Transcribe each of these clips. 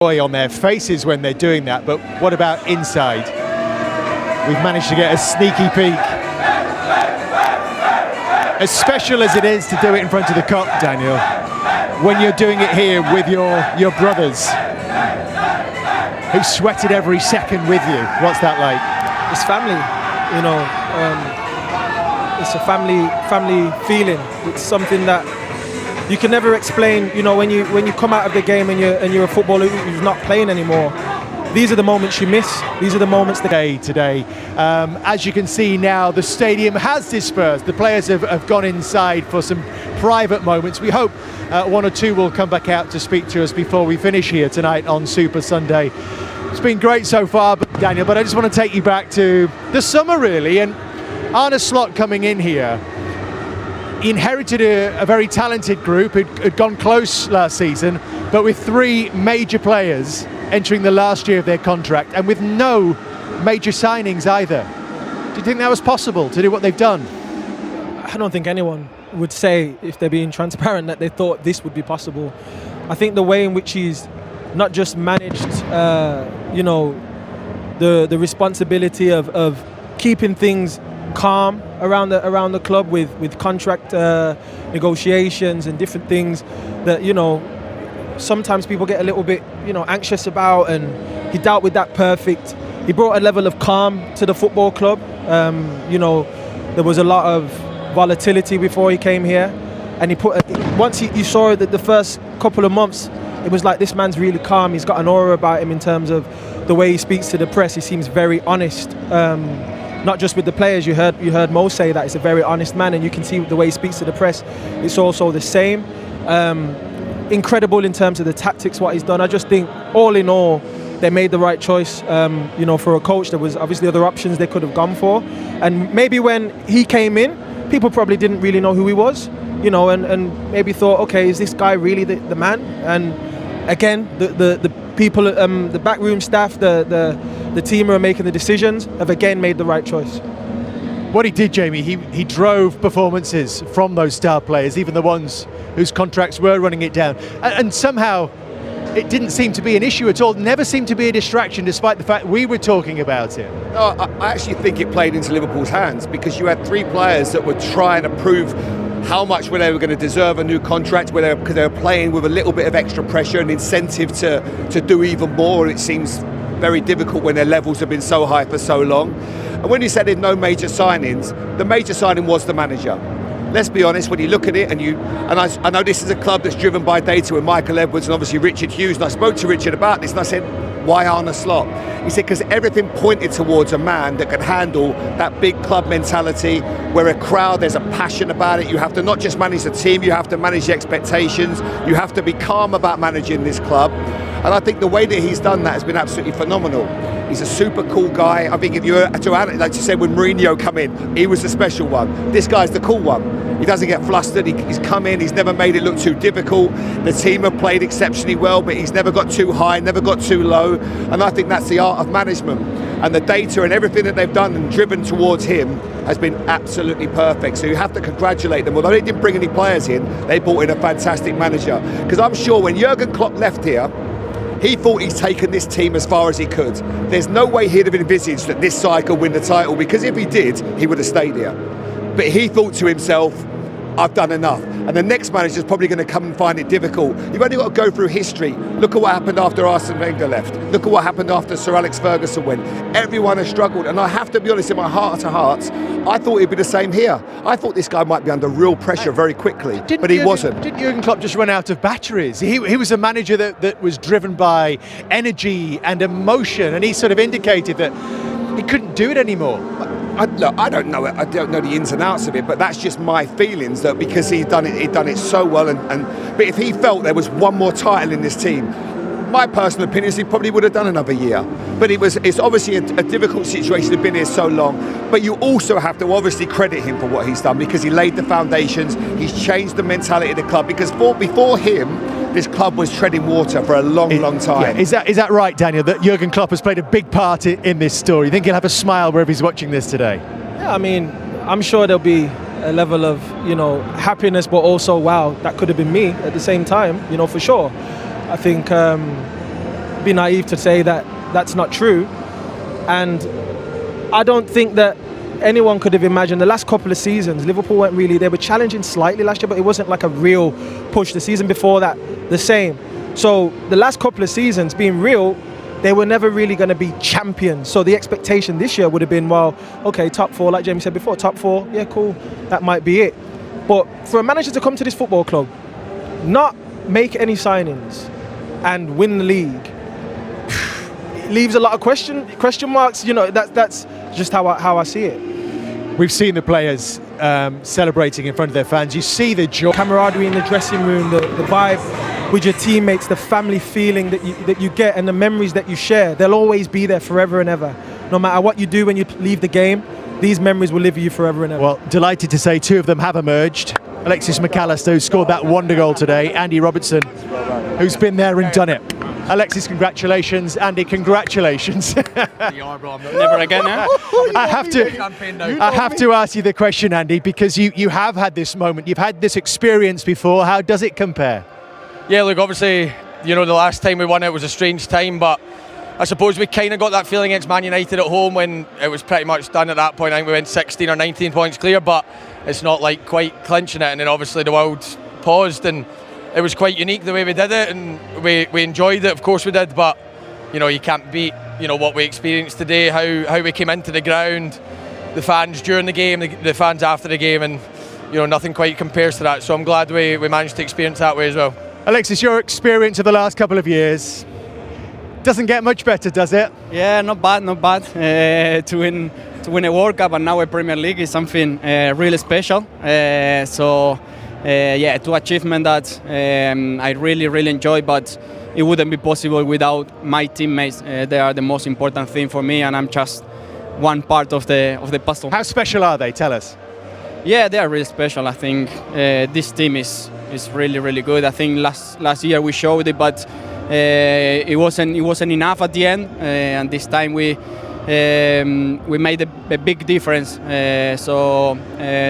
joy on their faces when they're doing that, but what about inside? We've managed to get a sneaky peek. As special as it is to do it in front of the Kop, Daniel, when you're doing it here with your brothers, who sweated every second with you, what's that like? It's family, you know. It's a family feeling. It's something that you can never explain. You know, when you come out of the game and you're a footballer who's not playing anymore, these are the moments you miss. These are the moments today. As you can see now, the stadium has dispersed. The players have gone inside for some private moments. We hope one or two will come back out to speak to us before we finish here tonight on Super Sunday. It's been great so far, Daniel, but I just want to take you back to the summer, really. And Arne Slot coming in here, he inherited a very talented group who'd gone close last season, but with three major players entering the last year of their contract and with no major signings either. Do you think that was possible to do what they've done? I don't think anyone would say, if they're being transparent, that they thought this would be possible. I think the way in which he's not just managed, you know, the responsibility of keeping things calm around the club with contract negotiations and different things that, you know, sometimes people get a little bit, you know, anxious about, and he dealt with that perfect. He brought a level of calm to the football club. You know, there was a lot of volatility before he came here, and once you saw that the first couple of months, it was like, this man's really calm. He's got an aura about him in terms of the way he speaks to the press. He seems very honest. Not just with the players. You heard Mo say that he's a very honest man, and you can see the way he speaks to the press. It's also the same. Incredible in terms of the tactics, what he's done. I just think, all in all, they made the right choice. You know, for a coach, there was obviously other options they could have gone for, and maybe when he came in, people probably didn't really know who he was. You know, and maybe thought, okay, is this guy really the man? And again, the people, the backroom staff, the team who are making the decisions have again made the right choice. What he did, Jamie, he drove performances from those star players, even the ones whose contracts were running it down. And somehow it didn't seem to be an issue at all, never seemed to be a distraction, despite the fact we were talking about it. No, I actually think it played into Liverpool's hands, because you had three players that were trying to prove how much they were going to deserve a new contract, because they were playing with a little bit of extra pressure and incentive to do even more. And it seems very difficult when their levels have been so high for so long. And when you said there's no major signings, the major signing was the manager. Let's be honest, when you look at it, and I know this is a club that's driven by data with Michael Edwards and obviously Richard Hughes, and I spoke to Richard about this and I said, why Arne Slot? He said, because everything pointed towards a man that can handle that big club mentality, where a crowd, there's a passion about it. You have to not just manage the team, you have to manage the expectations, you have to be calm about managing this club. And I think the way that he's done that has been absolutely phenomenal. He's a super cool guy. I think if you were to, like you said, when Mourinho come in, he was the special one. This guy's the cool one. He doesn't get flustered. He's come in. He's never made it look too difficult. The team have played exceptionally well, but he's never got too high, never got too low. And I think that's the art of management. And the data and everything that they've done and driven towards him has been absolutely perfect. So you have to congratulate them. Although they didn't bring any players in, they brought in a fantastic manager. Because I'm sure when Jurgen Klopp left here, he thought he's taken this team as far as he could. There's no way he'd have envisaged that this side could win the title, because if he did, he would have stayed here. But he thought to himself, I've done enough. And the next manager's probably going to come and find it difficult. You've only got to go through history. Look at what happened after Arsene Wenger left. Look at what happened after Sir Alex Ferguson went. Everyone has struggled. And I have to be honest, in my heart to hearts, I thought it'd be the same here. I thought this guy might be under real pressure very quickly, but he wasn't. Didn't Jurgen Klopp just run out of batteries? He was a manager that was driven by energy and emotion, and he sort of indicated that he couldn't do it anymore. Look, I don't know the ins and outs of it, but that's just my feelings, that because he'd done it so well, but if he felt there was one more title in this team, my personal opinion is he probably would have done another year. But it's obviously a difficult situation to have been here so long. But you also have to obviously credit him for what he's done, because he laid the foundations, he's changed the mentality of the club, because before him, this club was treading water for a long time. Yeah. Is that right, Daniel, that Jurgen Klopp has played a big part in this story? You think he'll have a smile wherever he's watching this today? Yeah, I mean, I'm sure there'll be a level of, you know, happiness, but also, wow, that could have been me at the same time, you know, for sure. I think be naive to say that that's not true. And I don't think that anyone could have imagined the last couple of seasons, Liverpool weren't really, they were challenging slightly last year, but it wasn't like a real push. The season before that, the same. So the last couple of seasons, being real, they were never really going to be champions. So the expectation this year would have been, well, okay, top 4, like Jamie said before, top 4, yeah, cool, that might be it. But for a manager to come to this football club, not make any signings and win the league, it leaves a lot of question marks. You know, that's just how I see it. We've seen the players celebrating in front of their fans. You see the joy, camaraderie in the dressing room, the vibe with your teammates, the family feeling that you get, and the memories that you share. They'll always be there forever and ever. No matter what you do when you leave the game, these memories will live with you forever and ever. Well, delighted to say 2 of them have emerged. Alexis McAllister, who scored that wonder goal today, Andy Robertson, who's been there and done it. Alexis, congratulations. Andy, congratulations. Never again, eh? I have to ask you the question, Andy, because you have had this moment, you've had this experience before. How does it compare? Yeah, look, obviously, you know, the last time we won it was a strange time, but I suppose we kind of got that feeling against Man United at home when it was pretty much done at that point. I think we went 16 or 19 points clear, but it's not like quite clinching it. And then obviously the world paused, and it was quite unique the way we did it, and we enjoyed it, of course we did, but you know, you can't beat, you know, what we experienced today, how we came into the ground, the fans during the game, the fans after the game, and you know, nothing quite compares to that. So I'm glad we managed to experience that way as well. Alexis, your experience of the last couple of years doesn't get much better, does it? Yeah, not bad. To win a World Cup and now a Premier League is something really special. Yeah, two achievements that I really enjoy, but it wouldn't be possible without my teammates. They are the most important thing for me, and I'm just one part of the puzzle. How special are they? Tell us. Yeah, they are really special. I think this team is really good. I think last year we showed it, but it wasn't enough at the end, and this time we made a big difference.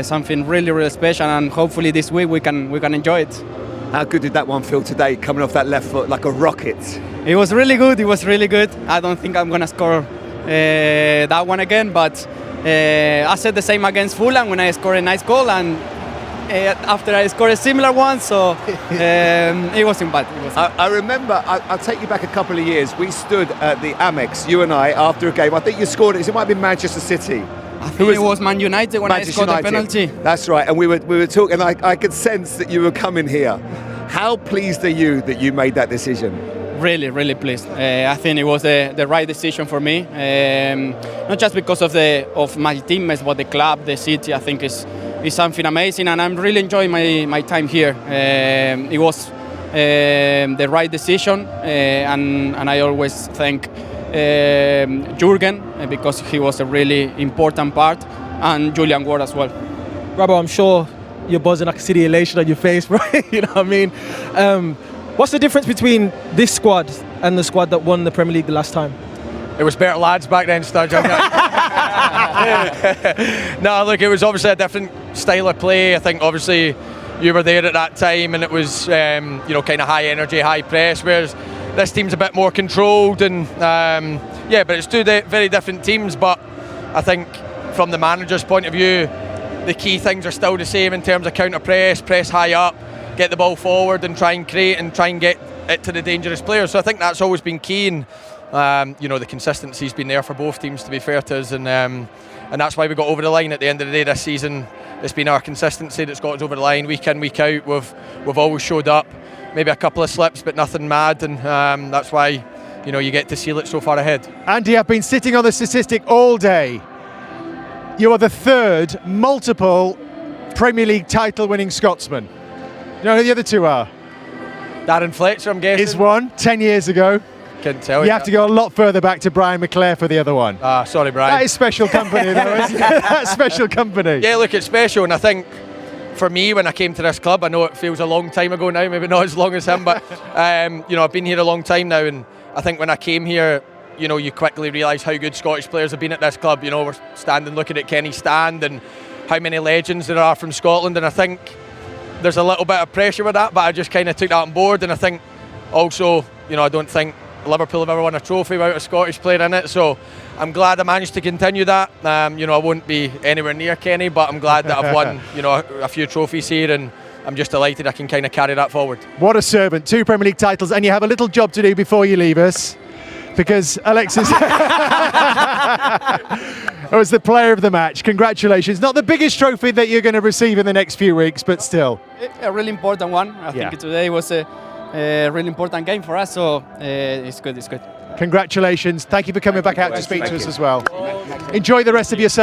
Something really special, and hopefully this week we can enjoy it. How good did that one feel today, coming off that left foot like a rocket? It was really good. I don't think I'm gonna score that one again, but I said the same against Fulham when I scored a nice goal, and after I scored a similar one, so it wasn't bad. I remember, I'll take you back a couple of years. We stood at the Amex, you and I, after a game. I think you scored it. It might have been Manchester City. I think it was Man United when Manchester I scored the penalty. That's right, and we were talking, and I could sense that you were coming here. How pleased are you that you made that decision? Really pleased. I think it was the right decision for me. Not just because of my teammates, but the club, the city. I think is something amazing, and I'm really enjoying my time here. It was the right decision, and I always thank Jurgen because he was a really important part, and Julian Ward as well. Robbo, I'm sure you're buzzing. I can see the elation on your face, right? You know what I mean? What's the difference between this squad and the squad that won the Premier League the last time? It was better lads back then, Sturge. No, look, it was obviously a different style of play. I think obviously you were there at that time, and it was you know, kind of high energy, high press, whereas this team's a bit more controlled, and yeah, but it's two very different teams. But I think from the manager's point of view, the key things are still the same in terms of counter press high up, get the ball forward and try and create and try and get it to the dangerous players. So I think that's always been key, and you know, the consistency's been there for both teams, to be fair to us, and that's why we got over the line at the end of the day this season. It's been our consistency that's got us over the line week in, week out. We've always showed up, maybe a couple of slips but nothing mad, and that's why, you know, you get to seal it so far ahead. Andy, I've been sitting on the statistic all day. You are the third multiple Premier League title winning Scotsman. You know who the other two are? Darren Fletcher, I'm guessing. Is one, 10 years ago. Couldn't tell you. You have to go a lot further back to Brian McClare for the other one. Sorry, Brian. That is special company, though, isn't it? That's special company. Yeah, look, it's special, and I think for me, when I came to this club, I know it feels a long time ago now, maybe not as long as him, but you know, I've been here a long time now, and I think when I came here, you know, you quickly realise how good Scottish players have been at this club. You know, we're standing looking at Kenny Stand and how many legends there are from Scotland, and I think there's a little bit of pressure with that, but I just kind of took that on board, and I think also, you know, I don't think Liverpool have ever won a trophy without a Scottish player in it. So I'm glad I managed to continue that. You know, I won't be anywhere near Kenny, but I'm glad that I've won, you know, a few trophies here, and I'm just delighted I can kind of carry that forward. What a servant, 2 Premier League titles, and you have a little job to do before you leave us, because Alexis was the player of the match. Congratulations. Not the biggest trophy that you're going to receive in the next few weeks, but still. A really important one. I think today was a really important game for us, so it's good. Congratulations. Thank you for coming back out to speak to us as well. Enjoy the rest of your celebration.